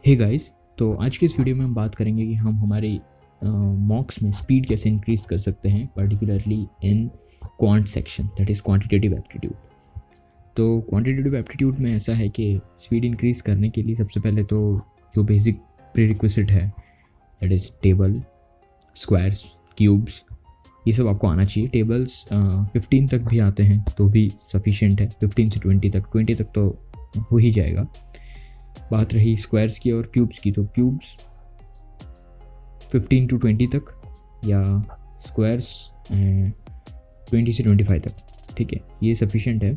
Hey guys, तो आज के इस वीडियो में हम बात करेंगे कि हम हमारे मॉक्स में स्पीड कैसे इंक्रीज कर सकते हैं, particularly in quant section, that is quantitative aptitude. तो क्वांटिटेटिव एप्टीट्यूड में ऐसा है कि स्पीड इंक्रीज करने के लिए सबसे पहले तो जो बेसिक प्रीरिक्विजिट है, that is table, squares, cubes, ये सब आपको आना चाहिए। टेबल्स 15 तक भी आते हैं तो भी सफिशिएंट है, 15 से 20 तक तो हो ही जाएगा। बात रही स्क्वायर्स की और क्यूब्स की, तो क्यूब्स 15 to 20 तक या स्क्वायर्स 20 से 25 तक, ठीक है, ये सफिशिएंट है।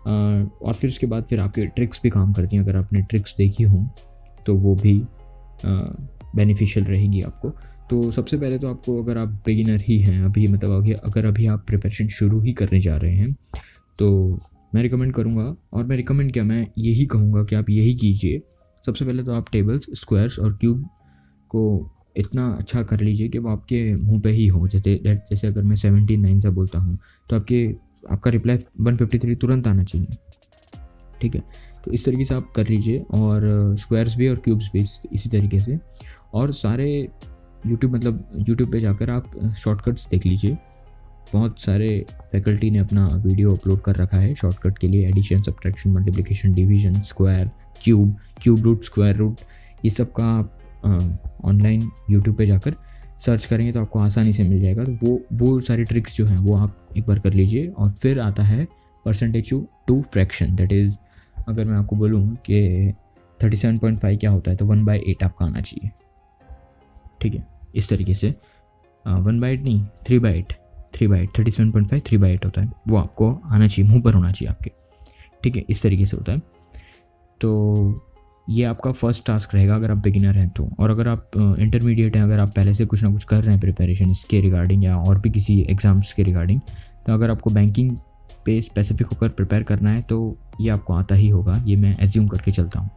और फिर उसके बाद फिर आपके ट्रिक्स भी काम करती हैं। अगर आपने ट्रिक्स देखी हों तो वो भी बेनिफिशियल रहेगी आपको। तो सबसे पहले तो आपको, अगर आप बिगिनर ही हैं अभी, मतलब अगर अभी आप प्रिपरेशन शुरू ही करने जा रहे हैं, तो मैं रिकमेंड करूँगा, और मैं रिकमेंड क्या, मैं यही कहूँगा कि आप यही कीजिए। सबसे पहले तो आप टेबल्स, स्क्वायर्स और क्यूब को इतना अच्छा कर लीजिए कि वो आपके मुंह पे ही हो। जैसे अगर मैं 17 से बोलता हूँ तो आपका रिप्लाई 153 तुरंत आना चाहिए, ठीक है। तो इस तरीके से आप कर लीजिए, और स्क्वायर्स भी और क्यूब्स भी इसी तरीके से। और सारे यूट्यूब पे जाकर आप शॉर्टकट्स देख लीजिए। बहुत सारे फैकल्टी ने अपना वीडियो अपलोड कर रखा है शॉर्टकट के लिए, addition, subtraction, multiplication, division, square, cube root, square root, ये सब का आप ऑनलाइन यूट्यूब पे जाकर सर्च करेंगे तो आपको आसानी से मिल जाएगा। तो वो सारी ट्रिक्स जो हैं वो आप एक बार कर लीजिए। और फिर आता है percentage to fraction, that is, अगर मैं आपको बोलूँ कि 37.5 क्या होता है, तो 1/8 आपका आना चाहिए, ठीक है। इस तरीके से 1/8 नहीं, 3/8, 37.5 3/8 होता है, वो आपको आना चाहिए, मुँह पर होना चाहिए आपके, ठीक है। इस तरीके से होता है। तो ये आपका फर्स्ट टास्क रहेगा अगर आप बिगिनर हैं तो। और अगर आप इंटरमीडिएट हैं, अगर आप पहले से कुछ ना कुछ कर रहे हैं प्रिपरेशन इसके रिगार्डिंग या और भी किसी एग्ज़ाम्स के रिगार्डिंग, तो अगर आपको बैंकिंग पे स्पेसिफिक होकर प्रिपेयर करना है तो ये आपको आता ही होगा, ये मैं एज्यूम करके चलता हूँ।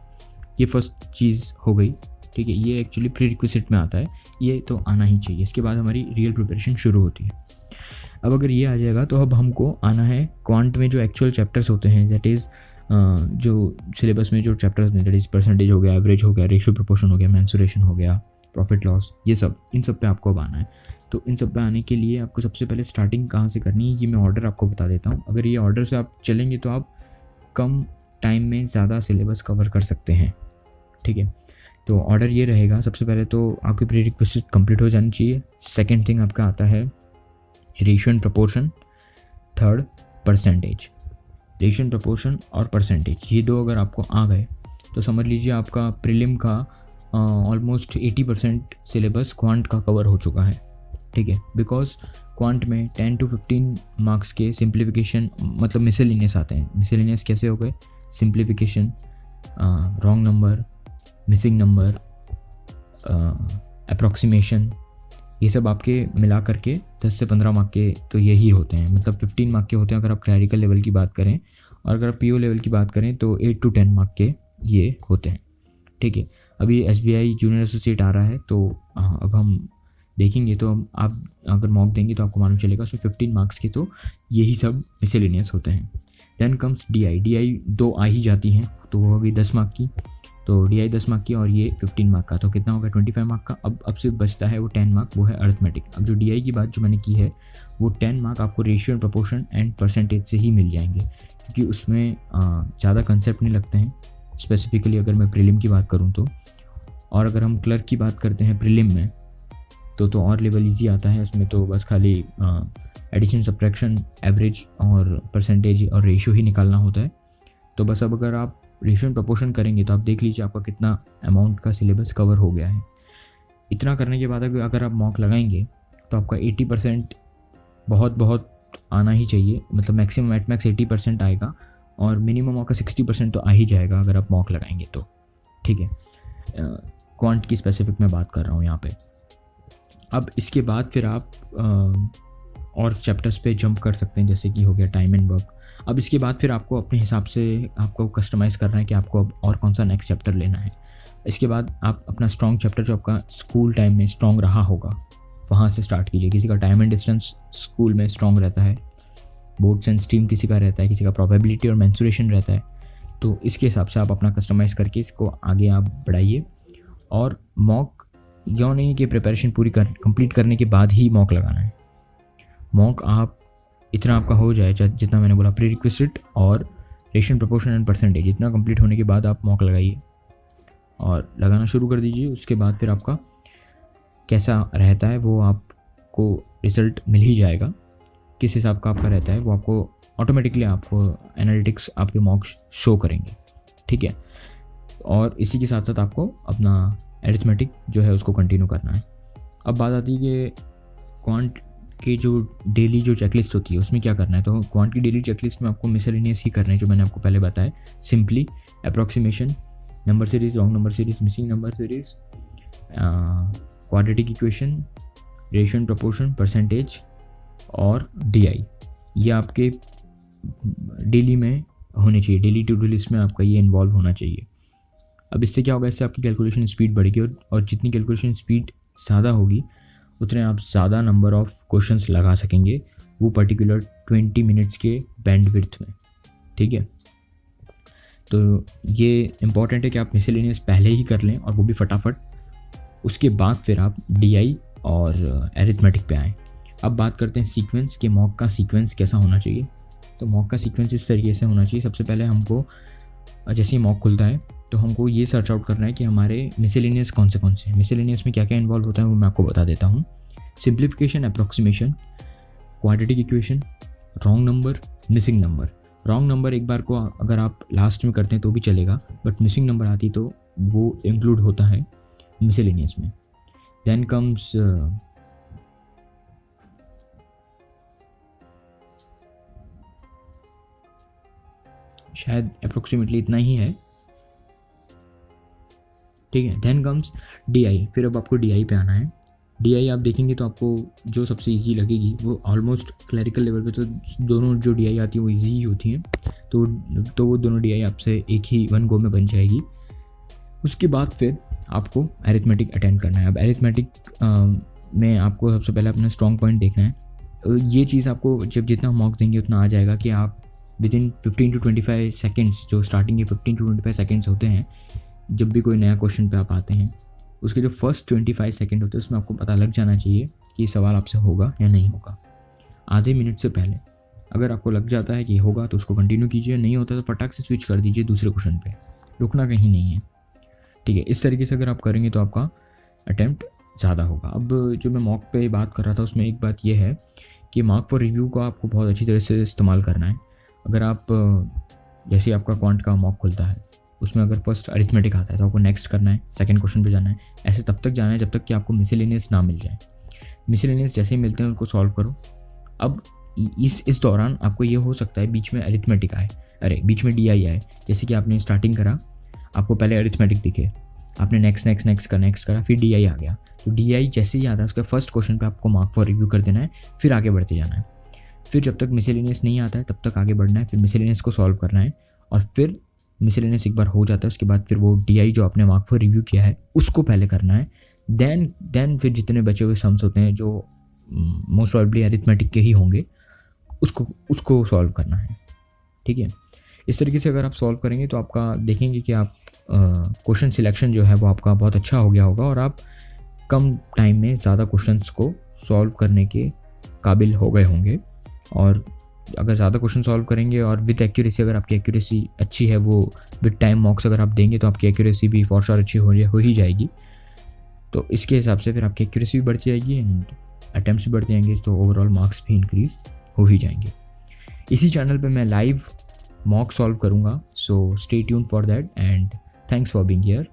ये फर्स्ट चीज़ हो गई, ठीक है। ये एक्चुअली प्री रिक्विजिट में आता है, ये तो आना ही चाहिए। इसके बाद हमारी रियल प्रिपरेशन शुरू होती है। अब अगर ये आ जाएगा तो अब हमको आना है क्वांट में जो एक्चुअल चैप्टर्स होते हैं, दैट इज़ जो सिलेबस में जो चैप्टर्स हैं, दैट इज़ परसेंटेज हो गया, एवरेज हो गया, रेशियो प्रोपोर्शन हो गया, मेंसुरेशन हो गया, प्रॉफिट लॉस, ये सब, इन सब पे आपको अब आना है। तो इन सब पे आने के लिए आपको सबसे पहले स्टार्टिंग कहाँ से करनी है, ये मैं ऑर्डर आपको बता देता हूँ। अगर ये ऑर्डर से आप चलेंगे तो आप कम टाइम में ज़्यादा सिलेबस कवर कर सकते हैं, ठीक है। तो ऑर्डर ये रहेगा, सबसे पहले तो आपकी प्रीरिक्विजिट कंप्लीट हो जानी चाहिए। सेकेंड थिंग आपका आता है ratio and proportion. Third, percentage. Ratio and proportion और परसेंटेज, ये दो अगर आपको आ गए तो समझ लीजिए आपका प्रीलिम का ऑलमोस्ट 80% सिलेबस क्वांट का कवर हो चुका है, ठीक है। बिकॉज क्वांट में 10 to 15 मार्क्स के सिंप्लीफिकेशन, मतलब मिसलिनियस आते हैं। मिसलिनियस कैसे हो गए? Simplification, wrong number, missing number, approximation, ये सब आपके मिला करके 10 से 15 मार्क के तो यही होते हैं, मतलब 15 मार्क के होते हैं अगर आप क्लैरिकल लेवल की बात करें, और अगर आप पीओ लेवल की बात करें तो 8 to 10 मार्क के ये होते हैं, ठीक है। अभी एसबीआई जूनियर एसोसिएट आ रहा है, तो अब हम देखेंगे, तो आप अगर मॉक देंगे तो आपको मालूम चलेगा उसमें 15 मार्क्स के तो यही सब मिसलेनियस होते हैं। देन कम्स डी आई 2 आ ही जाती हैं, तो वो अभी 10 मार्क की, तो डी आई 10 मार्क की और ये 15 मार्क का, तो कितना होगा? 25 मार्क का। अब सिर्फ बचता है वो 10 मार्क, वो है अर्थमेटिक। अब जो डी आई की बात जो मैंने की है, वो 10 मार्क आपको ratio and proportion and percentage से ही मिल जाएंगे, क्योंकि उसमें ज़्यादा कंसेप्ट नहीं लगते हैं स्पेसिफिकली, अगर मैं प्रीलिम की बात करूँ तो। और अगर हम क्लर्क की बात करते हैं प्रीलिम में, तो और लेवल ईजी आता है। उसमें तो बस खाली एडिशन, सब्ट्रैक्शन, एवरेज और परसेंटेज और रेशियो ही निकालना होता है। तो बस अब अगर आप रेशियो एंड प्रोपोर्शन करेंगे तो आप देख लीजिए आपका कितना अमाउंट का सिलेबस कवर हो गया है। इतना करने के बाद अगर आप मॉक लगाएंगे तो आपका 80% बहुत आना ही चाहिए, मतलब मैक्सिमम एट मैक्स 80% आएगा, और मिनिमम आपका 60% तो आ ही जाएगा अगर आप मॉक लगाएंगे तो, ठीक है। क्वांट की स्पेसिफिक मैं बात कर रहा हूँ यहाँ पे। अब इसके बाद फिर आप और चैप्टर्स पे जंप कर सकते हैं, जैसे कि हो गया टाइम एंड वर्क। अब इसके बाद फिर आपको अपने हिसाब से आपको कस्टमाइज़ करना है कि आपको अब और कौन सा नेक्स्ट चैप्टर लेना है। इसके बाद आप अपना स्ट्रॉन्ग चैप्टर जो आपका स्कूल टाइम में स्ट्रॉन्ग रहा होगा, वहाँ से स्टार्ट कीजिए। किसी का टाइम एंड डिस्टेंस स्कूल में स्ट्रॉन्ग रहता है, बोर्ड्स एंड स्ट्रीम किसी का रहता है, किसी का प्रोबेबिलिटी और मेंसुरेशन रहता है, तो इसके हिसाब से आप अपना कस्टमाइज़ करके इसको आगे आप बढ़ाइए। और मॉक यो नहीं कि प्रिपरेशन पूरी कंप्लीट करने के बाद ही मॉक लगाना है। मॉक आप इतना आपका हो जाए, जितना मैंने बोला प्री रिक्विजिट और रेशियो प्रपोर्शन एंड परसेंटेज, इतना कंप्लीट होने के बाद आप मॉक लगाइए और लगाना शुरू कर दीजिए। उसके बाद फिर आपका कैसा रहता है वो आपको रिज़ल्ट मिल ही जाएगा। किस हिसाब का आपका रहता है वो आपको ऑटोमेटिकली आपको एनालिटिक्स आपके मॉक्स शो करेंगे, ठीक है। और इसी के साथ साथ आपको अपना एरिथमेटिक जो है उसको कंटिन्यू करना है। अब बात आती है कि क्वांट की जो डेली जो चेकलिस्ट होती है उसमें क्या करना है। तो क्वांट की डेली चेकलिस्ट में आपको मिसलेनियस ही करना है, जो मैंने आपको पहले बताया, simply approximation, number series, wrong number series, missing number series, quadratic equation, ratio and proportion, percentage और DI, ये आपके डेली में होने चाहिए, डेली टू डू लिस्ट में आपका ये इन्वॉल्व होना चाहिए। अब इससे क्या होगा, इससे आपकी कैलकुलेशन स्पीड बढ़ेगी और जितनी कैलकुलेशन स्पीड ज़्यादा होगी उतने आप ज़्यादा नंबर ऑफ़ क्वेश्चंस लगा सकेंगे वो पर्टिकुलर 20 मिनट्स के बैंडविड्थ में, ठीक है। तो ये इम्पॉर्टेंट है कि आप मिसलेनियस पहले ही कर लें और वो भी फटाफट, उसके बाद फिर आप DI और एरिथमेटिक पे आएँ। अब बात करते हैं सीक्वेंस के, मॉक का सीक्वेंस कैसा होना चाहिए। तो मॉक का सीक्वेंस इस तरीके से होना चाहिए। सबसे पहले हमको जैसे ही मॉक खुलता है तो हमको ये सर्च आउट करना है कि हमारे मिसलेनियस कौन से हैं। मिसलेनियस में क्या क्या इन्वॉल्व होता है वो मैं आपको बता देता हूँ। Simplification, approximation, quadratic equation, wrong number, missing number. Wrong number एक बार को अगर आप लास्ट में करते हैं तो भी चलेगा, बट मिसिंग नंबर आती तो वो इंक्लूड होता है मिसलेनियस में। देन कम्स शायद अप्रोक्सीमेटली इतना ही है, ठीक है। देन कम्स DI, फिर अब आपको DI पे आना है। DI आप देखेंगे तो आपको जो सबसे इजी लगेगी वो ऑलमोस्ट क्लरिकल लेवल पे तो दोनों जो DI आती है वो इजी ही होती हैं, तो वो दोनों DI आपसे एक ही वन गो में बन जाएगी। उसके बाद फिर आपको एरिथमेटिक अटेंड करना है। अब एरिथमेटिक में आपको सबसे पहले अपना स्ट्रॉन्ग पॉइंट देखना है। ये चीज़ आपको जब जितना मॉक देंगे उतना आ जाएगा कि आप विदिन 15 to 25 सेकेंड्स, जो स्टार्टिंग के 15 to 25 सेकेंड्स होते हैं जब भी कोई नया क्वेश्चन पे आप आते हैं, उसके जो फर्स्ट 25 सेकेंड होते हैं उसमें आपको पता लग जाना चाहिए कि सवाल आपसे होगा या नहीं होगा। आधे मिनट से पहले अगर आपको लग जाता है कि होगा तो उसको कंटिन्यू कीजिए, नहीं होता तो फटाक से स्विच कर दीजिए दूसरे क्वेश्चन पे, रुकना कहीं नहीं है, ठीक है। इस तरीके से अगर आप करेंगे तो आपका अटैम्प्ट ज़्यादा होगा। अब जो मैं मॉक पे बात कर रहा था उसमें एक बात यह है कि मार्क फॉर रिव्यू को आपको बहुत अच्छी तरह से इस्तेमाल करना है। अगर आप जैसे आपका क्वांट का मॉक खुलता है उसमें अगर फर्स्ट अरिथमेटिक आता है तो आपको नेक्स्ट करना है, सेकंड क्वेश्चन पे जाना है, ऐसे तब तक जाना है जब तक कि आपको मिसलेनियस ना मिल जाए। मिसलेनियस जैसे ही मिलते हैं उनको सॉल्व करो। अब इस दौरान आपको ये हो सकता है बीच में अरिथमेटिक आए, बीच में DI आए। जैसे कि आपने स्टार्टिंग करा, आपको पहले अरिथमेटिक दिखे, आपने नेक्स्ट करा, फिर DI आ गया। तो DI जैसे ही आता है उसके फर्स्ट क्वेश्चन पे आपको मार्क फॉर रिव्यू कर देना है, फिर आगे बढ़ते जाना है। फिर जब तक मिसलेनियस नहीं आता है तब तक आगे बढ़ना है, फिर मिसलेनियस को सॉल्व करना है, और फिर मिसलेनियस एक बार हो जाता है उसके बाद फिर वो DI जो आपने मार्क फॉर रिव्यू किया है उसको पहले करना है। देन फिर जितने बचे हुए सम्स होते हैं जो मोस्ट प्रोबेबली अरिथमेटिक के ही होंगे उसको सॉल्व करना है, ठीक है। इस तरीके से अगर आप सॉल्व करेंगे तो आपका देखेंगे कि आप क्वेश्चन सिलेक्शन जो है वो आपका बहुत अच्छा हो गया होगा और आप कम टाइम में ज़्यादा क्वेश्चंस को सॉल्व करने के काबिल हो गए होंगे। और अगर ज़्यादा क्वेश्चन सॉल्व करेंगे और विद एक्यूरेसी, अगर आपकी एक्यूरेसी अच्छी है, वो विद टाइम मॉक्स अगर आप देंगे तो आपकी एक्यूरेसी भी फॉर श्योर अच्छी हो ही जाएगी। तो इसके हिसाब से फिर आपकी एक्यूरेसी भी बढ़ती जाएगी एंड अटैम्प्ट्स भी बढ़ते जाएंगे, तो ओवरऑल मार्क्स भी इंक्रीज़ हो ही जाएंगे। इसी चैनल पे मैं लाइव मॉक सॉल्व करूँगा, so stay tune for that and thanks for being here.